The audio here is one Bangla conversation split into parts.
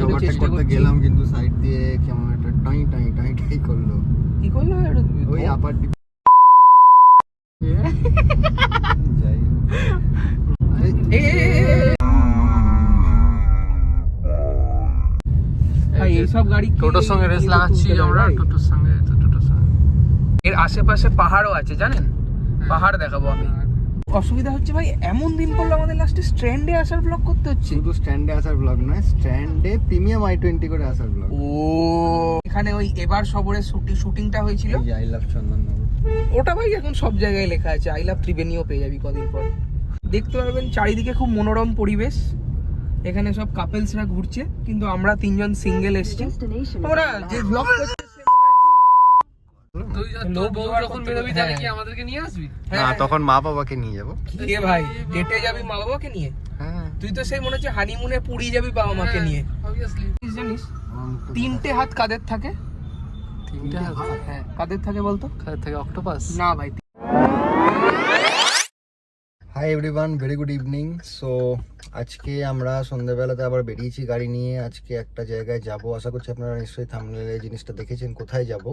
ওভারটেক করতে গেলাম কিন্তু সাইড দিয়ে কেমন একটা টাই টাই টাই টাই করলো। কি করলো? ওই আপার যাই এইসব গাড়ি টোটোর সঙ্গে রেস লাগাচ্ছি আমরা, টোটোর সঙ্গে। এর আশেপাশে পাহাড়ও আছে জানেন, পাহাড় দেখাবো আমি। অসুবিধা হচ্ছে ভাই, এমন দিন পড়লো আমাদের লাস্টে স্ট্যান্ডে আসার ব্লগ করতে হচ্ছে। শুধু স্ট্যান্ডে আসার ব্লগ নয়, স্ট্যান্ডে প্রিমিয়াম i20 করে আসার ব্লগ। ও এখানে ওই এবার সবরের শুটিংটা হয়েছিল, আই লাভ চন্দননগর। ওটা ভাই এখন সব জায়গায় লেখা আছে, আই লাভ ত্রিবেণীও পেয়ে যাবি কদিন পর। দেখতে পারবেন চারিদিকে খুব মনোরম পরিবেশ, এখানে সব কাপেলসরা ঘুরছে, কিন্তু আমরা তিনজন সিঙ্গেল এসেছি। আমরা যে ব্লগ করছি আমাদেরকে নিয়ে আসবি না, তখন মা বাবাকে নিয়ে যাবো। কে ভাই ডেটে যাবি মা বাবাকে নিয়ে? হ্যাঁ, তুই তো সেই মনে হচ্ছে হানিমুনে পুরী যাবি বাবা মাকে নিয়ে। জানিস 3টে হাত কাদের থাকে? 3টে হাত? হ্যাঁ, কাদের থাকে বলতো? কাদের থাকে? অক্টোপাস? না ভাই। Hi everyone, very good evening. So আজকে আমরা সন্ধ্যাবেলাতে আবার বেরিয়েছি গাড়ি নিয়ে। আজকে একটা জায়গায় যাব, আশা করছি আপনারা নিশ্চয়ই থাম্বনেলে জিনিসটা দেখেছেন কোথায় যাব।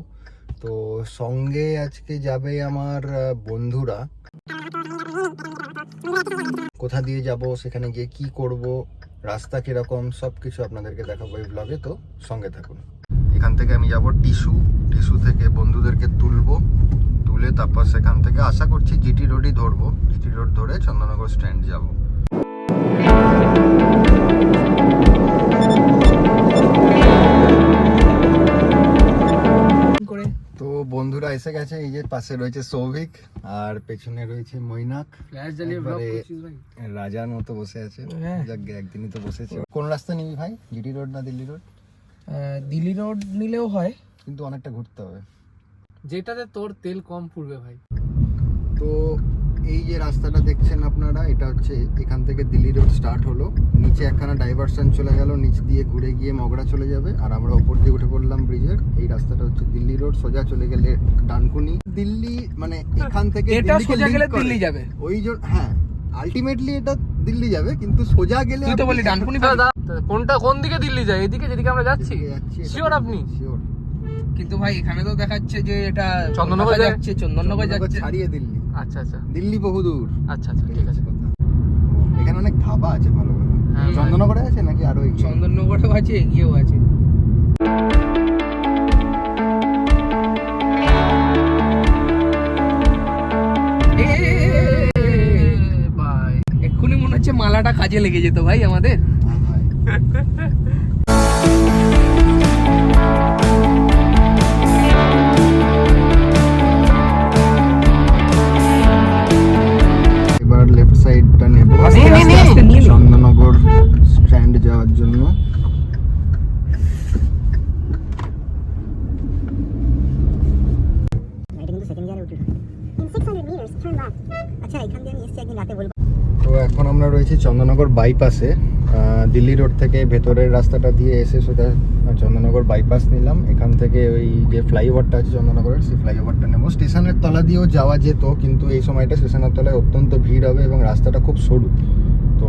তো সঙ্গে আজকে যাবে আমার বন্ধুরা। কোথা দিয়ে যাব, সেখানে গিয়ে কি করব, রাস্তা কিরকম, সব কিছু আপনাদেরকে দেখাবো এই ব্লগে। তো সঙ্গে থাকুন। এখান থেকে আমি যাব টিস্যু থেকে বন্ধুদেরকে তুলে তারপর সেখান থেকে আশা করছি জিটি রোডই ধরবো। জিটি রোড ধরে চন্দননগর স্ট্যান্ড যাব। তো বন্ধুরা এসে গেছে, এই যে পাশে রয়েছে সৌভিক আর পেছনে রয়েছে মৈনাক। রাজার মতো বসে আছে। একদিনই তো বসেছে। কোন রাস্তা নিবি ভাই, জিটি রোড না দিল্লি রোড? দিল্লি রোড নিলেও হয়, কিন্তু অনেকটা ঘুরতে হবে। যেটাতে তোর তেল কম পড়বে ভাই। তো এই যে রাস্তাটা দেখছেন আপনারা, এটা হচ্ছে এখান থেকে দিল্লি রোড স্টার্ট হলো, নিচে একখানা ডাইভারশন চলে গেল, নিচ দিয়ে ঘুরে গিয়ে মগরা চলে যাবে, আর আমরা ওপর দিয়ে উঠে পড়লাম ব্রিজের। এই রাস্তাটা হচ্ছে দিল্লি রোড, সোজা চলে গেলে ডানকুনি। দিল্লি মানে এখান থেকে এটা সোজা গেলে দিল্লি যাবে। ওই জন্য হ্যাঁ, আলটিমেটলি এটা দিল্লি যাবে, কিন্তু সোজা গেলে তুই তো বলি ডানকুনি। কোনটা কোন দিকে দিল্লি যায়? এদিকে যেদিকে আমরা যাচ্ছি? শিওর আপনি? শিওর। কিন্তু ভাই এখানে তো দেখাচ্ছে যে এটা চন্দননগর যাচ্ছে, চন্দননগর যাচ্ছে। ছাড়িয়ে দিল্লি। আচ্ছা আচ্ছা, দিল্লি বহুদূর। আচ্ছা আচ্ছা, ঠিক আছে। কথা এখানে অনেক ধাবা আছে ভালো ভালো। হ্যাঁ, চন্দননগরে আছে নাকি আরো এগিয়ে? চন্দননগরেও আছে, এগিয়েও আছে। ভাই এক্ষুনি মনে হচ্ছে মালাটা কাজে লেগে যেত ভাই আমাদের। এবার লেফট সাইডটা নেব চন্দননগর স্ট্যান্ড যাওয়ার জন্য। তো এখন আমরা রয়েছি চন্দননগর বাইপাসে। দিল্লি রোড থেকে ভেতরের রাস্তাটা দিয়ে এসে সোজা চন্দননগর বাইপাস নিলাম। এখান থেকে ওই যে ফ্লাইওভারটা আছে চন্দননগরের, সেই ফ্লাইওভারটা নেব। স্টেশনের তলা দিয়েও যাওয়া যেত, কিন্তু এই সময়টা স্টেশনের তলায় অত্যন্ত ভিড় হবে এবং রাস্তাটা খুব সরু, তো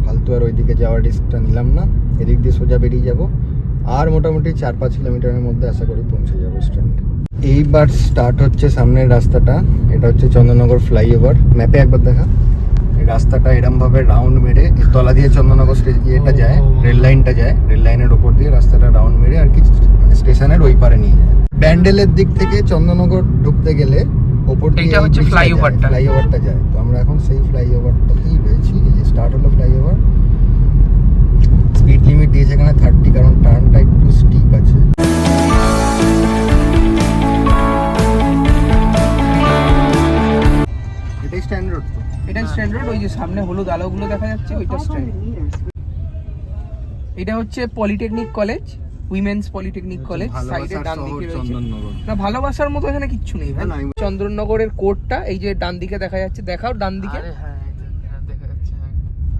ফালতু আর ওইদিকে যাওয়ার রিস্কটা নিলাম না। এদিক দিয়ে সোজা বেরিয়ে যাব, আর মোটামুটি 4-5 কিলোমিটারের মধ্যে আশা করি পৌঁছে যাবো স্ট্যান্ড। এইবার স্টার্ট হচ্ছে সামনের রাস্তাটা, এটা হচ্ছে চন্দননগর ফ্লাইওভার। ম্যাপে একবার দেখা, এই রাস্তাটা এরম ভাবে রাউন্ড মেরে তলা দিয়ে চন্দননগর ইয়েটা যায়, রেল লাইনটা যায়, রেল লাইনের ওপর দিয়ে রাস্তাটা রাউন্ড মেরে আর কি স্টেশনের ওই পারে নিয়ে যায়। ব্যান্ডেলের দিক থেকে চন্দননগর ঢুকতে গেলে ওপর দিয়ে এটা হচ্ছে ফ্লাইওভারটা যায়। তো আমরা এখন সেই ফ্লাইওভারটাতেই রয়েছি। এই যে স্টার্ট হলো ফ্লাইওভার। স্পিড লিমিট দিয়েছে এখানে 30, কারণ টার্নটা একটু স্টিপ আছে। এটাই স্ট্যান্ড রোড। তো এটা স্ট্যান্ড রোড, ওই যে সামনে হলুদ আলোগুলো দেখা যাচ্ছে ওইটা স্ট্যান্ড। এটা হচ্ছে polytechnic college, women's polytechnic college, সাইডে ডান দিকে রয়েছে। না ভালোবাসার মতো এখানে কিচ্ছু নেই ভাই। চন্দননগরের কোর্টটা এই যে ডান দিকে দেখা যাচ্ছে, দেখাও ডান দিকে। হ্যাঁ দেখা যাচ্ছে।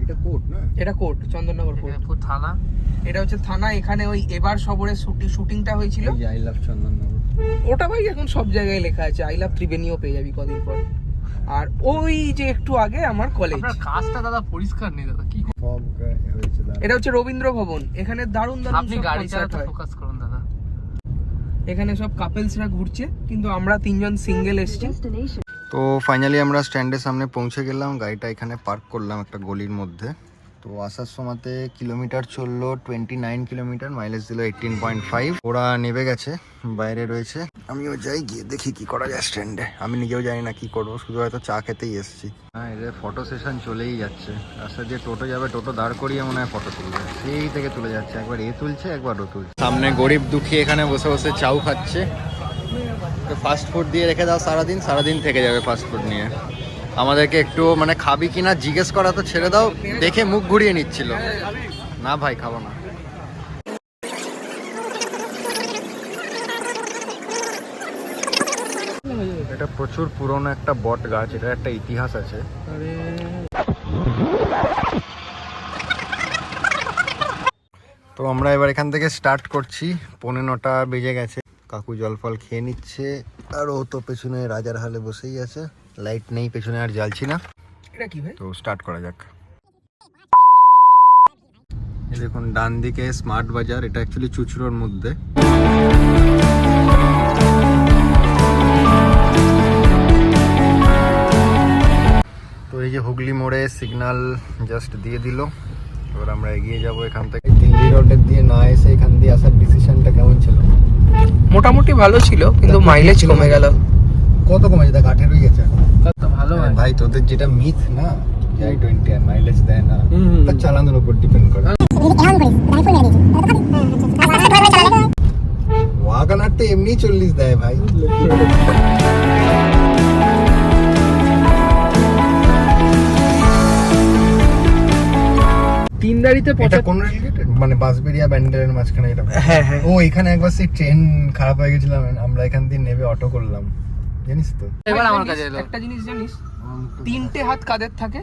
এটা কোর্ট না? এটা কোর্ট, চন্দননগর কোর্ট থানা। এটা হচ্ছে থানা। এখানে ওই এবার সবরের শুটিংটা হয়েছিল, আই লাভ চন্দননগর। ওটা ভাই এখন সব জায়গায় লেখা আছে, আই লাভ ত্রিবেণীও পেয়ে যাবি কদিন পর। আর ওই যে একটু আগে আমার কলেজ। আপনার কাজটা দাদা পরিষ্কার নেই দাদা, কি সব হয়েছে। আছে দাঁড়ান। এটা হচ্ছে রবীন্দ্র ভবন। এখানে দারুণ দারুণ আপনি সব গাড়ি concert চালাতে হয়। ফোকাস করুন দাদা। এখানে সব কাপেলসরা ঘুরছে, কিন্তু আমরা তিনজন সিঙ্গেল এসেছি। তো ফাইনালি আমরা স্ট্যান্ডের সামনে পৌঁছে গেলাম, গাড়িটা এখানে পার্ক করলাম একটা গলির মধ্যে। তো আসার সময়তে কিলোমিটার চললো 29 কিলোমিটার, মাইলেজ দিল 18.5। ওরা নেমে গেছে, বাইরে রয়েছে। আমিও যাই, গিয়ে দেখি কি করা যায় স্ট্যান্ডে। আমি নিজেও জানি না কি করবো, শুধু হয়তো চা খেতেই এসেছি। হ্যাঁ, এদের ফটো সেশন চলেই যাচ্ছে। রাস্তা দিয়ে টোটো যাবে, টোটো দাঁড় করিয়ে মনে হয় ফটো তুলবে, সেই থেকে তুলে যাচ্ছে। একবার এ তুলছে, একবার ও তুলছে। সামনে গরিব দুঃখী এখানে বসে বসে চাউ খাচ্ছে। ফাস্ট ফুড দিয়ে রেখে দাও, সারাদিন সারাদিন থেকে যাবে ফাস্ট ফুড নিয়ে। আমাদেরকে একটু মানে খাবি কিনা জিজ্ঞেস করা তো ছেড়ে দাও, দেখে মুখ ঘুরিয়ে নিচ্ছিল। না ভাই, খাবো না। এটা প্রচুর পুরনো একটা বট গাছ, এটা একটা ইতিহাস আছে। তো আমরা এবার এখান থেকে স্টার্ট করছি। 9:15 বেজে গেছে। কাকু জল ফল খেয়ে নিচ্ছে, আর ও তো পেছনে রাজার হালে বসেই আছে। লাইট নেই পেছনে, আর জ্বালছি না। এটা কি ভাই? তো স্টার্ট করা যাক। এই দেখুন ডান দিকে স্মার্ট বাজার, এটা অ্যাকচুয়ালি চুচড়োর মধ্যে। তো এই যে হুগলি মোড়ে সিগন্যাল জাস্ট দিয়ে দিল। এবার আমরা এগিয়ে যাব এখান থেকে। দিল্লি রোডের দিয়ে না এসে এখান দিয়ে আসার ডিসিশনটা কেমন ছিল? মোটামুটি ভালো ছিল, কিন্তু মাইলেজ কমে গেল। কত কমেছে? দেখ 18 গেছে। তো ভালো হয়। ভাই তোদের যেটা মিথ না, i20 আর মাইলেজ দেয় না, তার চালানোর উপর ডিপেন্ড করে। ওয়াগনার তো এমনি 40 দেয় ভাই। তিনদারিতে এটা কোন রিলেটেড? মানে বাসবেরিয়া ব্যান্ডেলের মাঝখানে এটা? হ্যাঁ হ্যাঁ। ও এখানে একবার সেই ট্রেন খারাপ হয়ে গেছিলাম, আমরা এখান দিয়ে নেমে অটো করলাম, জানিস তো? এবার আমার কাছে এলো। একটা জিনিস জানিস, তিনটে হাত কাদের থাকে?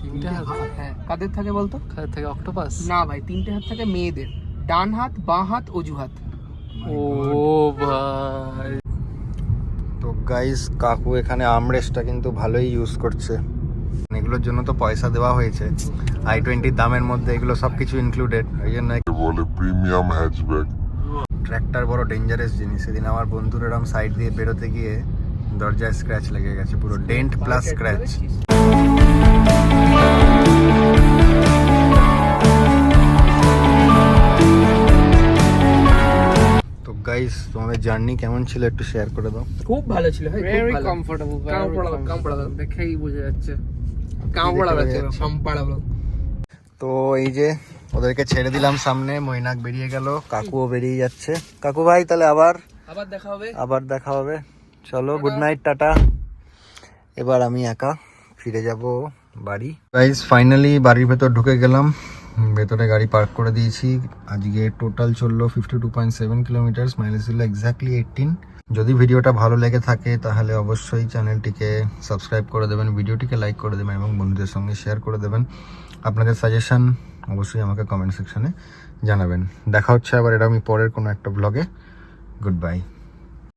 তিনটে হাত হ্যাঁ, কাদের থাকে বলতো? কাদের থেকে অক্টোপাস? না ভাই, তিনটে হাত থাকে মেয়েদের। ডান হাত, বাঁ হাত, অজুহাত। ও ভাই। তো গাইস, কাকু এখানে আমরেস্টটা কিন্তু ভালোই ইউজ করছে। এগুলোর জন্য তো পয়সা দেওয়া হয়েছে, i20 দামের মধ্যে এগুলো সবকিছু ইনক্লুডেড। ওই জন্য বলে প্রিমিয়াম হ্যাচব্যাক। ট্র্যাক্টর বড় ডেঞ্জারাস জিনিস। সেদিন আমার বন্ধুর এরকম সাইড দিয়ে বেরোতে গিয়ে দরজায় স্ক্র্যাচ লেগে গেছে, পুরো ডেন্ট প্লাস স্ক্র্যাচ। তো গাইস, তোমাদের জার্নি কেমন ছিল একটু শেয়ার করে দাও। খুব ভালো ছিল ভাই, খুব ভেরি ভালো। কমফোর্টেবল। Comfortable. দেখেই বোঝা যাচ্ছে। Comfortable. তো এই যে ওদেরকে ছেড়ে দিলাম সামনে, মৈনাক বেরিয়ে গেল, কাকুও বেরিয়ে যাচ্ছে। কাকু ভাই, তাহলে আবার দেখা হবে। চলো, গুড নাইট, টাটা। এবার আমি একা ফিরে যাব বাড়ি। গাইস, ফাইনালি বাড়ির ভেতর ঢুকে গেলাম। ভেতরে গাড়ি পার্ক করে দিয়েছি। আজকে টোটাল চললো 52.7 কিলোমিটার, মাইলেজ ছিল এক্স্যাক্টলি 18। যদি ভিডিওটা ভালো লেগে থাকে তাহলে অবশ্যই চ্যানেলটিকে সাবস্ক্রাইব করে দেবেন, ভিডিওটিকে লাইক করে দেবেন এবং বন্ধুদের সঙ্গে শেয়ার করে দেবেন। আপনাদের সাজেশন অবশ্যই আমাকে কমেন্ট সেকশনে জানাবেন। দেখা হচ্ছে আবার এটা আমি পরের কোনো একটা ব্লগে। Good bye.